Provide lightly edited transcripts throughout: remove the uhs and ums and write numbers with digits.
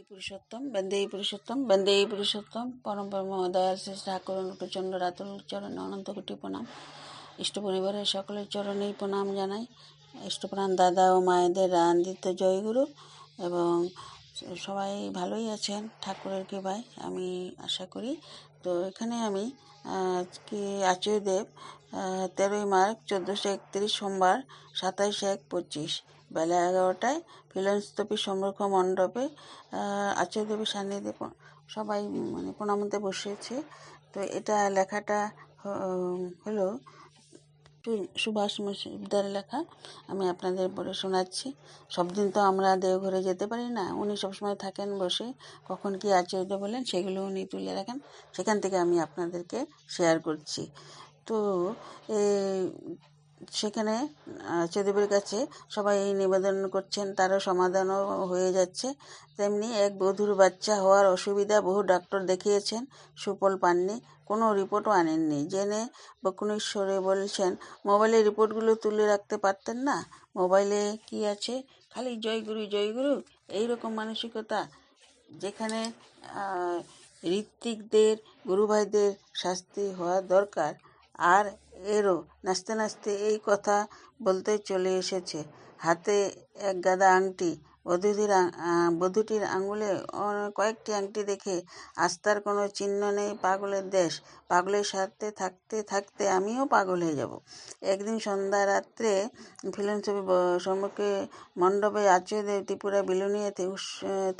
বন্দে পুরুষোত্তম পরম পরম দয়াল শ্রী ঠাকুর প্রচণ্ড রাতুল চরণে অনন্ত কোটি প্রণাম। ইষ্ট পরিবারের সকলের চরণেই প্রণাম জানাই। ইষ্টপ্রাণ দাদা ও মায়েদের আনন্দিত জয়গুরু, এবং সবাই ভালোই আছেন ঠাকুরের কৃপায়, আমি আশা করি। তো এখানে আমি আজকে আচার্যদেব 13ই মার্চ 1431 সোমবার 27/1/25 বেলা 11টায় ফিলনস্তপী সংরক্ষ মণ্ডপে আচার্যদেবের সান্নিধ্যে সবাই প্রণামতে বসেছে। তো এটা লেখাটা হলো সুভাষ মুশিকদার লেখা। আমি আপনাদের পড়ে শোনাচ্ছি। সব দিন তো আমরা দেওঘরে যেতে পারি না, উনি সবসময় থাকেন বসে, কখন কি আচার্য বলেন সেগুলো উনি তুলে রাখেন, সেখান থেকে আমি আপনাদেরকে শেয়ার করছি। তো সেখানে আচার্যদেবের কাছে সবাই এই নিবেদন করছেন, তারও সমাধানও হয়ে যাচ্ছে। তেমনি এক বধূর বাচ্চা হওয়ার অসুবিধা বহু ডাক্তার দেখিয়েছেন, সুফল পাননি, কোনো রিপোর্টও আনেননি। জেনে বকুনেশ্বরে বলছেন, মোবাইলে রিপোর্টগুলো তুলে রাখতে পারতেন না? মোবাইলে কি আছে, খালি জয়গুরু জয়গুরু এইরকম মানসিকতা। যেখানে ঋত্বিকদের গুরুভাইদের শাস্তি হওয়া দরকার, আর এরও নাচতে নাচতে এই কথা বলতে চলে এসেছে। হাতে এক গাদা আংটি, বধূটির আঙুলে কয়েকটি আংটি দেখে আস্থার কোনো চিহ্ন নেই। পাগলের দেশ, পাগলের সাথে থাকতে থাকতে আমিও পাগল হয়ে যাব। একদিন সন্ধ্যা রাত্রে ফিলনস্তপী সম্মুখে মণ্ডপে আচার্যদেব ত্রিপুরা বিলুনিয়া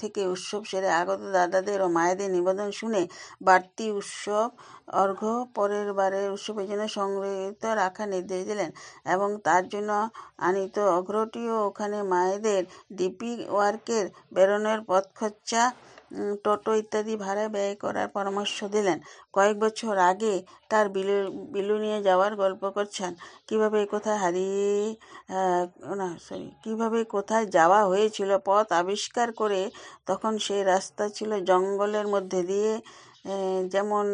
থেকে উৎসব সেরে আগত দাদাদের ও মায়েদের নিবেদন শুনে বাড়তি উৎসব অর্ঘ্য পরের বারের উৎসবের জন্য সংগৃহীত রাখার নির্দেশ দিলেন, এবং তার জন্য আনিত অঘ্রটিও ওখানে মায়েদের ডিপি ওয়ার্কের বেরোনোর পথ খরচা, টোটো ইত্যাদি ভাড়া ব্যয় করার পরামর্শ দিলেন। কয়েক বছর আগে তার বিলুনিয়ে যাওয়ার গল্প করছেন। কিভাবে কোথায় যাওয়া হয়েছিল পথ আবিষ্কার করে। তখন সেই রাস্তা ছিল জঙ্গলের মধ্যে দিয়ে, যেমন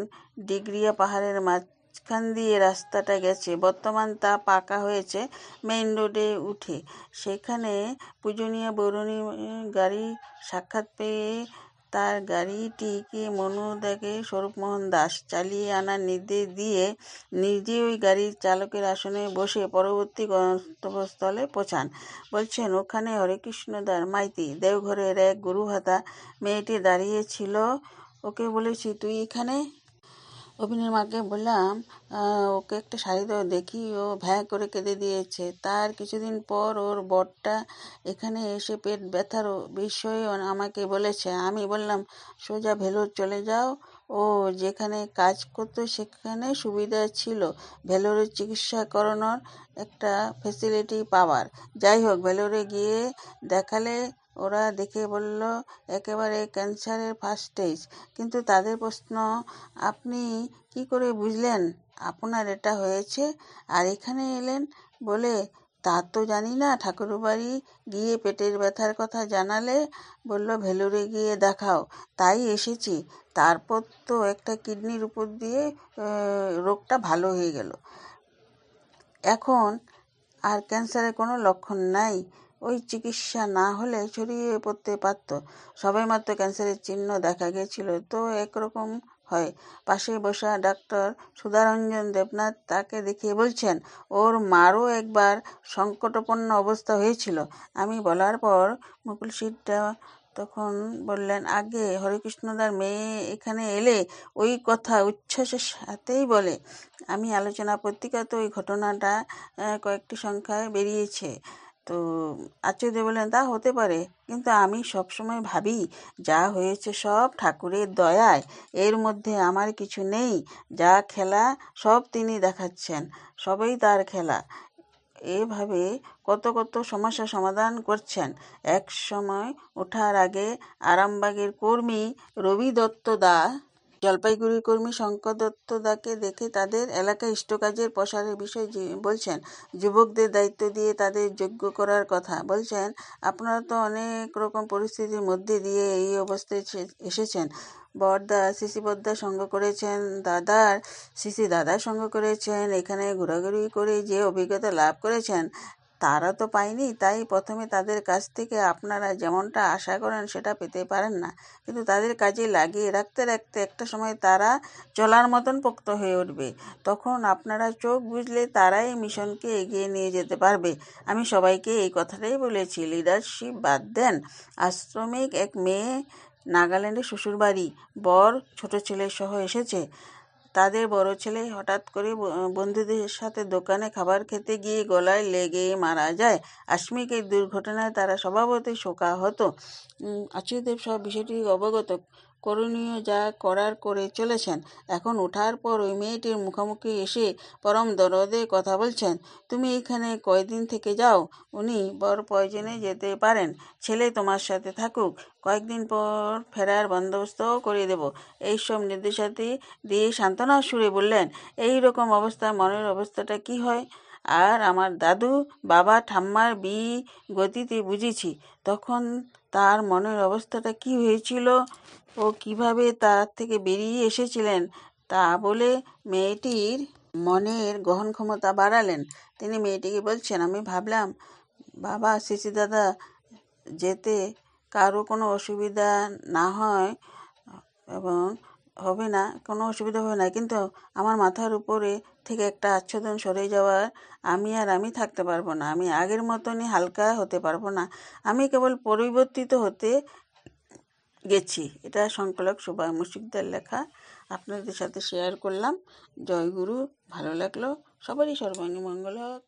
ডিগ্রিয়া পাহাড়ের মাঝখান দিয়ে রাস্তাটা গেছে। বর্তমান তা পাকা হয়েছে মেইন রোডে উঠে। সেখানে পূজনীয় বরুণী গাড়ি সাক্ষাৎ পেয়ে তার গাড়িটিকে মনুদাকে স্বরূপমোহন দাস চালিয়ে আনার নির্দেশ দিয়ে নিজে ওই গাড়ির চালকের আসনে বসে পরবর্তী গন্তব্যস্থলে পৌঁছান। বলছেন, ওখানে হরেকৃষ্ণদার মাইতি দেওঘরের এক গুরুভাতা মেয়েটি দাঁড়িয়ে ছিল। ওকে বলেছি, তুই এখানে? অভিনের মাকে বললাম, ওকে একটা শাড়ি দাও দেখি। ও ভ্যাঁ করে কেঁদে দিয়েছে। তার কিছুদিন পর ওর বরটা এখানে এসে পেট ব্যথার বিষয়ে আমাকে বলেছে। আমি বললাম, সোজা ভেলোর চলে যাও। ও যেখানে কাজ করতো সেখানে সুবিধা ছিল ভেলোরে চিকিৎসা করানোর একটা ফেসিলিটি পাওয়ার। যাই হোক, ভেলোরে গিয়ে দেখালে ওরা দেখে বলল একেবারে ক্যান্সারের ফার্স্ট স্টেজ। কিন্তু তাদের প্রশ্ন, আপনি কি করে বুঝলেন আপনার এটা হয়েছে আর এখানে এলেন? বলে, তা তো জানি না, ঠাকুরবাড়ি গিয়ে পেটের ব্যথার কথা জানালে বলল ভেলোরে গিয়ে দেখাও, তাই এসেছি। তারপর তো একটা কিডনির উপর দিয়ে রোগটা ভালো হয়ে গেল। এখন আর ক্যান্সারের কোনো লক্ষণ নাই। ওই চিকিৎসা না হলে ছড়িয়ে পড়তে পারত। সবেমাত্র ক্যান্সারের চিহ্ন দেখা গেছিল, তো একরকম হয়। পাশে বসা ডাক্তার সুধারঞ্জন দেবনাথ তাকে দেখিয়ে বলছেন, ওর মারও একবার সংকটাপন্ন অবস্থা হয়েছিল। আমি বলার পর মুকুল সিটটা তখন বললেন, আগে হরেকৃষ্ণদার মেয়ে এখানে এলে ওই কথা উচ্ছ্বাসের সাথেই বলে। আমি আলোচনা পত্রিকাতে ওই ঘটনাটা কয়েকটি সংখ্যায় বেরিয়েছে। তো আচার্য বললেন, তা হতে পারে, কিন্তু আমি সবসময় ভাবি যা হয়েছে সব ঠাকুরের দয়ায়, এর মধ্যে আমার কিছু নেই। যা খেলা সব তিনি দেখাচ্ছেন, সবই তার খেলা। এভাবে কত কত সমস্যা সমাধান করছেন। এক সময় ওঠার আগে আরামবাগের কর্মী রবি দত্ত দা, জলপাইগুড়ির কর্মী শঙ্কর দত্ত দাকে দেখে তাদের এলাকায় ইষ্টকাজের প্রসারের বিষয়ে বলছেন, যুবকদের দায়িত্ব দিয়ে তাদের যোগ্য করার কথা। বলছেন, আপনারা তো অনেক রকম পরিস্থিতির মধ্যে দিয়ে এই অবস্থায় এসেছেন। বড়দা শিশি বড়দার সঙ্গ করেছেন, শিশি দাদার সঙ্গ করেছেন, এখানে ঘোরাঘুরি করে যে অভিজ্ঞতা লাভ করেছেন তারা তো পায়নি, তাই প্রথমে তাদের কাছ থেকে আপনারা যেমনটা আশা করেন সেটা পেতে পারেন না, কিন্তু তাদের কাজে লাগিয়ে রাখতে রাখতে একটা সময় তারা চলার মতন পোক্ত হয়ে উঠবে। তখন আপনারা চোখ বুজলে তারাই মিশনকে এগিয়ে নিয়ে যেতে পারবে। আমি সবাইকে এই কথাটাই বলেছি। লিডারশিপ বাদ দেন। আশ্রমিক এক মেয়ে নাগাল্যান্ডে শ্বশুরবাড়ি, বর ছোট ছেলে সহ এসেছে। তাদের বড় ছেলে হঠাৎ করে বন্ধুদের সাথে দোকানে খাবার খেতে গিয়ে গলায় লেগে মারা যায়। আকস্মিক এই দুর্ঘটনায় তারা স্বভাবতই শোকাহত। আচার্যদেব সব বিষয়টি অবগত, করণীয় যা করার করে চলেছেন। এখন ওঠার পর ওই মেয়েটির মুখোমুখি এসে পরম দরদে কথা বলছেন। তুমি এখানে কয়দিন থেকে যাও? উনি, বর প্রয়োজনে যেতে পারেন, ছেলে তোমার সাথে থাকুক, কয়েকদিন পর ফেরার বন্দোবস্তও করে দেব। এইসব নির্দেশাদি দিয়ে সান্ত্বনার সুরে বললেন। এই রকম অবস্থায় মনের অবস্থাটা কি হয় আর আমার দাদু, বাবা, ঠাম্মার গতিতে বুঝেছি তখন তার মনের অবস্থাটা কি হয়েছিল ও কিভাবে তার থেকে বেরিয়ে এসেছিলেন তা বলে মেয়েটির মনের গ্রহণ ক্ষমতা বাড়ালেন। তিনি মেয়েটিকে বলছেন, আমি ভাবলাম বাবা, শিশি দাদা যেতে কারো কোনো অসুবিধা না হয় এবং হবে না, কোনো অসুবিধা হবে না, কিন্তু আমার মাথার উপরে থেকে একটা আচ্ছাদন সরে যাওয়ার আমি থাকতে পারবো না। আমি আগের মতনই হালকা হতে পারবো না। আমি কেবল পরিবর্তিত হতে গেছি। এটা সংকলক সুবাই মুশিকদার লেখা, আপনাদের সাথে শেয়ার করলাম। জয় গুরু। ভালো লাগলো। সবারই সর্বাঙ্গী মঙ্গল হোক।